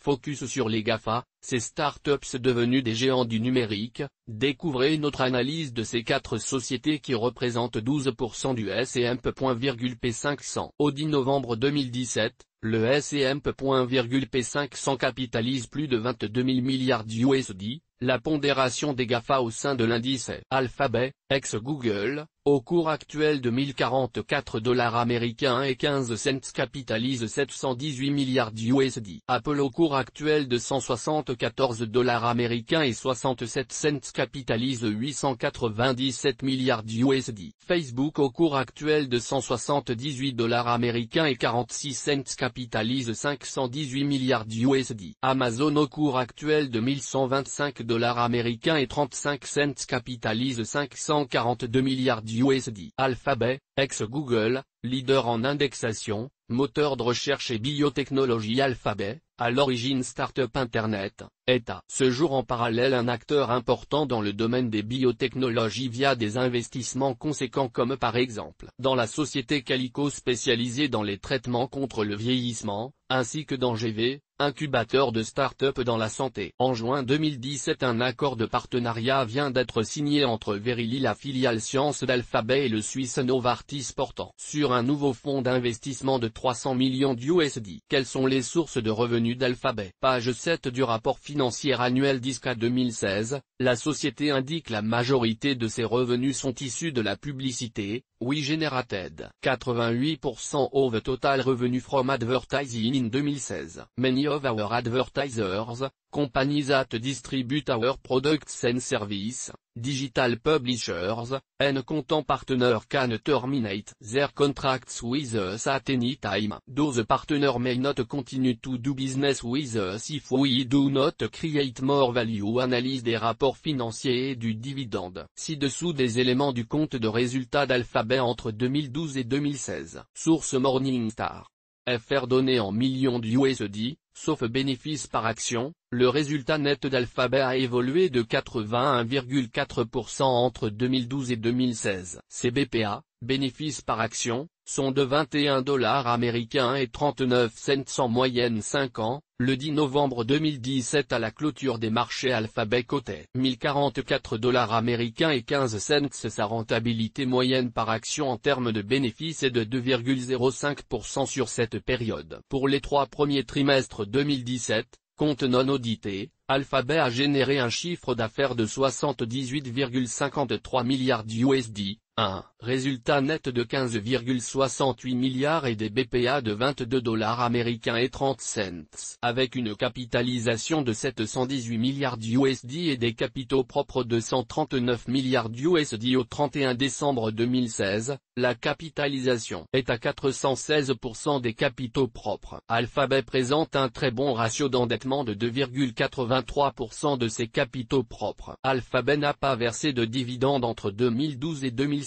Focus sur les GAFA, ces startups devenues des géants du numérique. Découvrez notre analyse de ces 4 sociétés qui représentent 12% du S&P 500. Au 10 novembre 2017, le S&P 500 capitalise plus de 22 000 milliards d'USD. La pondération des GAFA au sein de l'indice est Alphabet, ex-Google, au cours actuel de 1044 $ américains et 15 cents capitalise 718 milliards d'USD. Apple au cours actuel de 174 $ américains et 67 cents capitalise 897 milliards d'USD. Facebook au cours actuel de 178 $ américains et 46 cents capitalise 518 milliards d'USD. Amazon au cours actuel de 1125 $ américains et 35 cents capitalise 542 milliards d'USD. Alphabet, ex-Google, leader en indexation, moteur de recherche et biotechnologie. Alphabet, à l'origine start-up Internet, est à ce jour en parallèle un acteur important dans le domaine des biotechnologies via des investissements conséquents comme par exemple dans la société Calico spécialisée dans les traitements contre le vieillissement, ainsi que dans GV, incubateur de start-up dans la santé. En juin 2017, un accord de partenariat vient d'être signé entre Verily, la filiale science d'Alphabet, et le Suisse Novartis portant sur un nouveau fonds d'investissement de 300 millions d'USD. Quelles sont les sources de revenus d'Alphabet? Page 7 du rapport financier annuel d'ISCA 2016, la société indique la majorité de ses revenus sont issus de la publicité. We generated 88% of the total revenue from advertising in 2016. Many of our advertisers, companies that distribute our products and services, digital publishers, and content partners can terminate their contracts with us at any time. Those partners may not continue to do business with us if we do not create more value. Analyse des rapports financiers et du dividende. Ci-dessous des éléments du compte de résultats d'Alphabet entre 2012 et 2016. Source Morningstar. FR donné en millions d'USD, sauf bénéfice par action, le résultat net d'Alphabet a évolué de 81,4% entre 2012 et 2016. CBPA, bénéfices par action, sont de 21 $ américains et 39 cents en moyenne 5 ans. Le 10 novembre 2017, à la clôture des marchés, Alphabet cotait 1044 $ américains et 15 cents. Sa rentabilité moyenne par action en termes de bénéfices est de 2,05% sur cette période. Pour les 3 premiers trimestres 2017, compte non audité, Alphabet a généré un chiffre d'affaires de 78,53 milliards d'USD, un résultat net de 15,68 milliards et des BPA de 22 $ américains et 30 cents. Avec une capitalisation de 718 milliards d'USD et des capitaux propres de 139 milliards d'USD au 31 décembre 2016, la capitalisation est à 416% des capitaux propres. Alphabet présente un très bon ratio d'endettement de 2,83% de ses capitaux propres. Alphabet n'a pas versé de dividendes entre 2012 et 2016.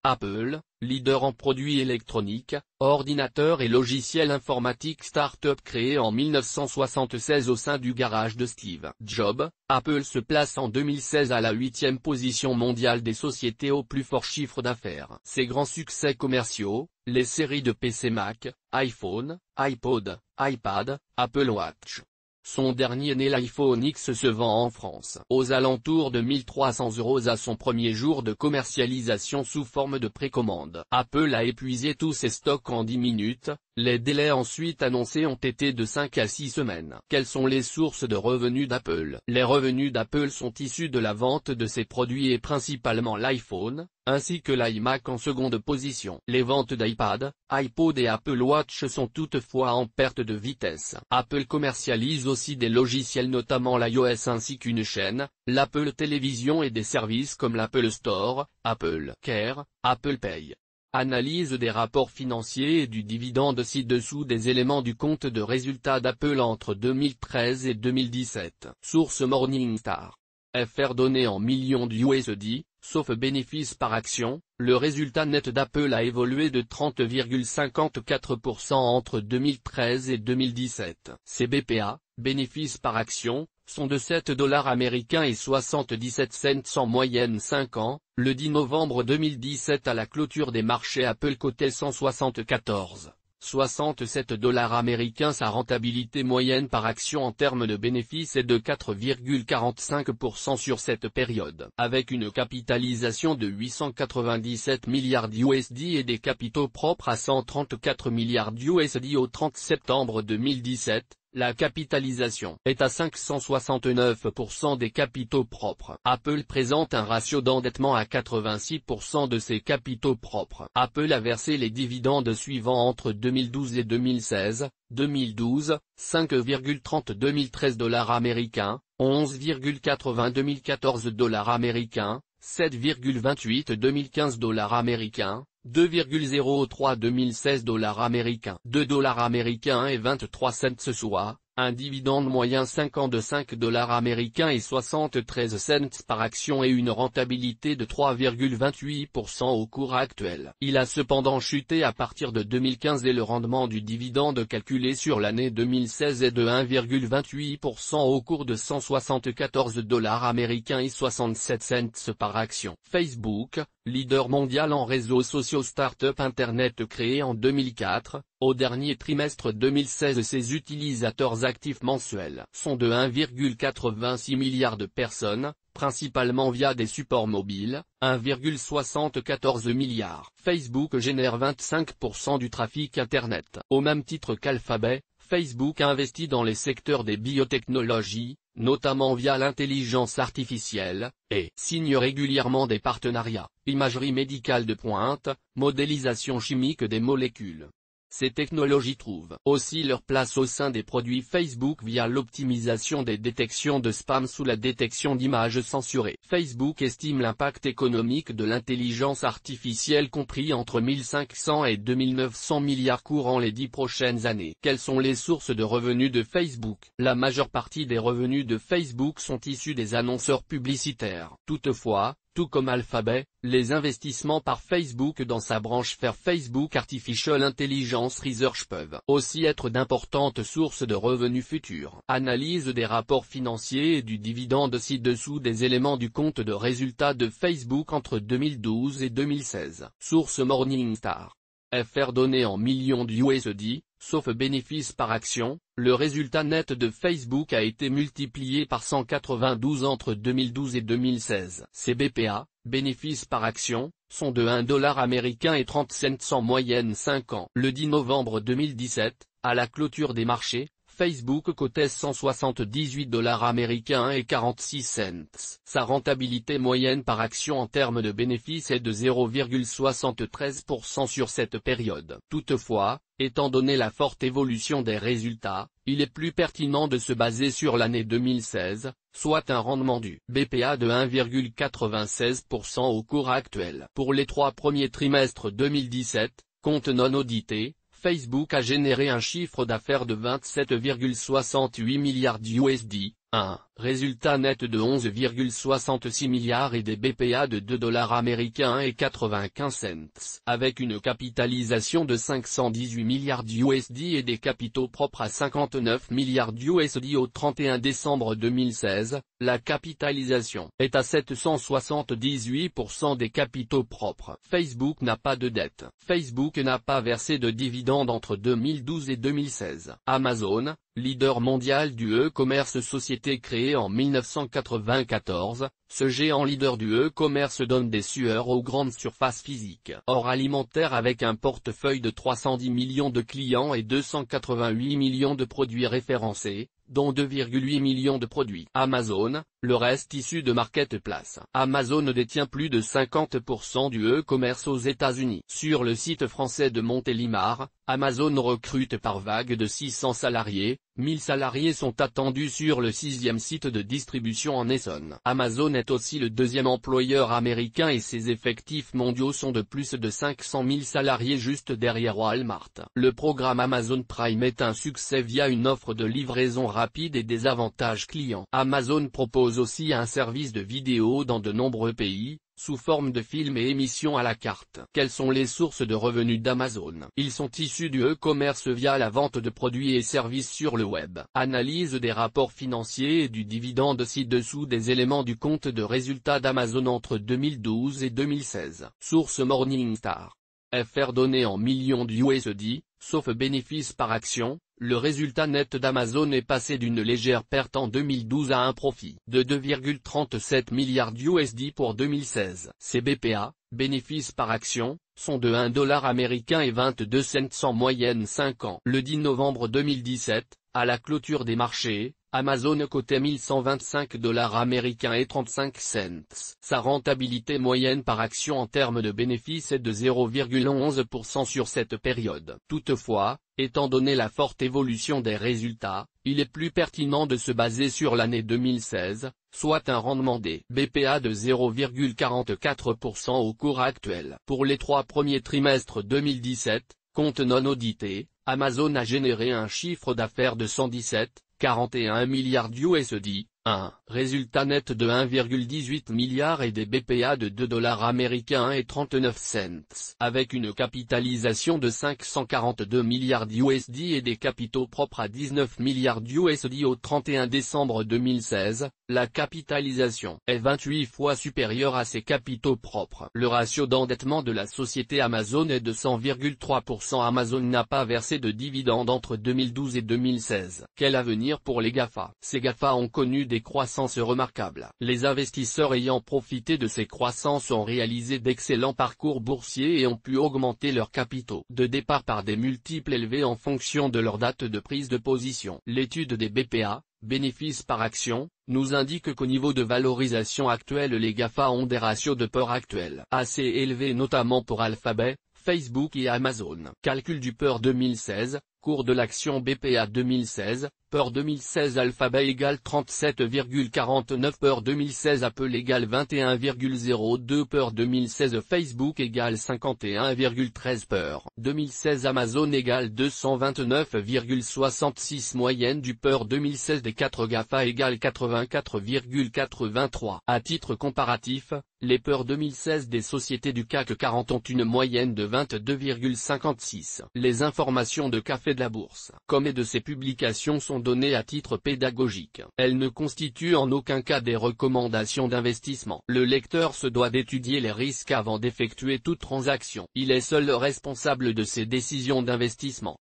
Apple, leader en produits électroniques, ordinateurs et logiciels informatiques. Start-up créée en 1976 au sein du garage de Steve Jobs, Apple se place en 2016 à la 8e position mondiale des sociétés au plus fort chiffre d'affaires. Ses grands succès commerciaux, les séries de PC Mac, iPhone, iPod, iPad, Apple Watch. Son dernier né, l'iPhone X, se vend en France aux alentours de 1 300 € à son premier jour de commercialisation sous forme de précommande. Apple a épuisé tous ses stocks en 10 minutes, les délais ensuite annoncés ont été de 5 à 6 semaines. Quelles sont les sources de revenus d'Apple? Les revenus d'Apple sont issus de la vente de ses produits et principalement l'iPhone, ainsi que l'iMac en seconde position. Les ventes d'iPad, iPod et Apple Watch sont toutefois en perte de vitesse. Apple commercialise aussi des logiciels, notamment l'iOS, ainsi qu'une chaîne, l'Apple Télévision, et des services comme l'Apple Store, Apple Care, Apple Pay. Analyse des rapports financiers et du dividende. Ci-dessous des éléments du compte de résultats d'Apple entre 2013 et 2017. Source Morningstar. FR donné en millions d'USD, sauf bénéfice par action, le résultat net d'Apple a évolué de 30,54% entre 2013 et 2017. CBPA, bénéfices par action, sont de 7 $ américains et 77 cents en moyenne 5 ans. Le 10 novembre 2017, à la clôture des marchés, Apple cotait 174 $67 américains. Sa rentabilité moyenne par action en termes de bénéfices est de 4,45% sur cette période. Avec une capitalisation de 897 milliards USD et des capitaux propres à 134 milliards USD au 30 septembre 2017, la capitalisation est à 569% des capitaux propres. Apple présente un ratio d'endettement à 86% de ses capitaux propres. Apple a versé les dividendes suivants entre 2012 et 2016, 2012, 5,30 2013 $ américains, 11,80 2014 $ américains, 7,28 2015 $ américains, 2,03 2016 $ américains, 2 $ américains et 23 cents, soit un dividende moyen 5 ans de 5 $ américains et 73 cents par action et une rentabilité de 3,28% au cours actuel. Il a cependant chuté à partir de 2015 et le rendement du dividende calculé sur l'année 2016 est de 1,28% au cours de 174 $ américains et 67 cents par action. Facebook, leader mondial en réseaux sociaux start-up Internet créé en 2004, au dernier trimestre 2016 ses utilisateurs actifs mensuels sont de 1,86 milliard de personnes, principalement via des supports mobiles, 1,74 milliard. Facebook génère 25% du trafic Internet. Au même titre qu'Alphabet, Facebook investit dans les secteurs des biotechnologies, notamment via l'intelligence artificielle, et signe régulièrement des partenariats, imagerie médicale de pointe, modélisation chimique des molécules. Ces technologies trouvent aussi leur place au sein des produits Facebook via l'optimisation des détections de spam sous la détection d'images censurées. Facebook estime l'impact économique de l'intelligence artificielle compris entre 1500 et 2900 milliards courant les 10 prochaines années. Quelles sont les sources de revenus de Facebook? La majeure partie des revenus de Facebook sont issus des annonceurs publicitaires. Toutefois, tout comme Alphabet, les investissements par Facebook dans sa branche vers Facebook Artificial Intelligence Research peuvent aussi être d'importantes sources de revenus futurs. Analyse des rapports financiers et du dividende ci-dessous des éléments du compte de résultats de Facebook entre 2012 et 2016. Source Morningstar. FR donné en millions d'USD, sauf bénéfice par action, le résultat net de Facebook a été multiplié par 192 entre 2012 et 2016. Ces BPA, bénéfices par action, sont de 1 $ américain et 30 cents en moyenne 5 ans. Le 10 novembre 2017, à la clôture des marchés, Facebook cotait 178 $ américains et 46 cents. Sa rentabilité moyenne par action en termes de bénéfices est de 0,73% sur cette période. Toutefois, étant donné la forte évolution des résultats, il est plus pertinent de se baser sur l'année 2016, soit un rendement du BPA de 1,96% au cours actuel. Pour les 3 premiers trimestres 2017, compte non audité, Facebook a généré un chiffre d'affaires de 27,68 milliards d'USD, un résultat net de 11,66 milliards et des BPA de 2 $ américains et 95 cents. Avec une capitalisation de 518 milliards d'USD et des capitaux propres à 59 milliards d'USD au 31 décembre 2016, la capitalisation est à 778% des capitaux propres. Facebook n'a pas de dette. Facebook n'a pas versé de dividendes entre 2012 et 2016. Amazon, leader mondial du e-commerce, société créée en 1994, ce géant leader du e-commerce donne des sueurs aux grandes surfaces physiques. Hors alimentaire avec un portefeuille de 310 millions de clients et 288 millions de produits référencés, dont 2,8 millions de produits Amazon, le reste issu de Marketplace. Amazon détient plus de 50% du e-commerce aux États-Unis. Sur le site français de Montélimar, Amazon recrute par vague de 600 salariés, 1000 salariés sont attendus sur le 6e site de distribution en Essonne. Amazon est aussi le 2e employeur américain et ses effectifs mondiaux sont de plus de 500 000 salariés juste derrière Walmart. Le programme Amazon Prime est un succès via une offre de livraison rapide et des avantages clients. Amazon propose aussi un service de vidéo dans de nombreux pays, sous forme de films et émissions à la carte. Quelles sont les sources de revenus d'Amazon? Ils sont issus du e-commerce via la vente de produits et services sur le web. Analyse des rapports financiers et du dividende ci-dessous des éléments du compte de résultats d'Amazon entre 2012 et 2016. Source Morningstar. FR donné en millions d'USD, Sauf bénéfice par action, le résultat net d'Amazon est passé d'une légère perte en 2012 à un profit de 2,37 milliards USD pour 2016. Ces BPA, bénéfices par action, sont de 1 dollar américain et 22 cents en moyenne 5 ans. Le 10 novembre 2017, à la clôture des marchés, Amazon cotait 1125 dollars américains et 35 cents. Sa rentabilité moyenne par action en termes de bénéfices est de 0,11% sur cette période. Toutefois, étant donné la forte évolution des résultats, il est plus pertinent de se baser sur l'année 2016, soit un rendement des BPA de 0,44% au cours actuel. Pour les 3 premiers trimestres 2017, compte non audité, Amazon a généré un chiffre d'affaires de 117,41 milliards USD, un résultat net de 1,18 milliard et des BPA de 2 dollars américains et 39 cents. Avec une capitalisation de 542 milliards USD et des capitaux propres à 19 milliards USD au 31 décembre 2016, la capitalisation est 28 fois supérieure à ses capitaux propres. Le ratio d'endettement de la société Amazon est de 100,3%. Amazon n'a pas versé de dividendes entre 2012 et 2016. Quel avenir pour les GAFA? Ces GAFA ont connu des croissances remarquables. Les investisseurs ayant profité de ces croissances ont réalisé d'excellents parcours boursiers et ont pu augmenter leurs capitaux de départ par des multiples élevés en fonction de leur date de prise de position. L'étude des BPA, bénéfices par action, nous indique qu'au niveau de valorisation actuelle les GAFA ont des ratios de peur actuels assez élevés notamment pour Alphabet, Facebook et Amazon. Calcul du PER 2016, cours de l'action BPA 2016, PER 2016 Alphabet égale 37,49 PER 2016 Apple égale 21,02 PER 2016 Facebook égale 51,13 PER 2016 Amazon égale 229,66 moyenne du PER 2016 des 4 GAFA égale 84,83. À titre comparatif, les PER 2016 des sociétés du CAC 40 ont une moyenne de 22,56. Les informations de Café de la Bourse, comme et de ses publications sont données à titre pédagogique. Elles ne constituent en aucun cas des recommandations d'investissement. Le lecteur se doit d'étudier les risques avant d'effectuer toute transaction. Il est seul responsable de ses décisions d'investissement.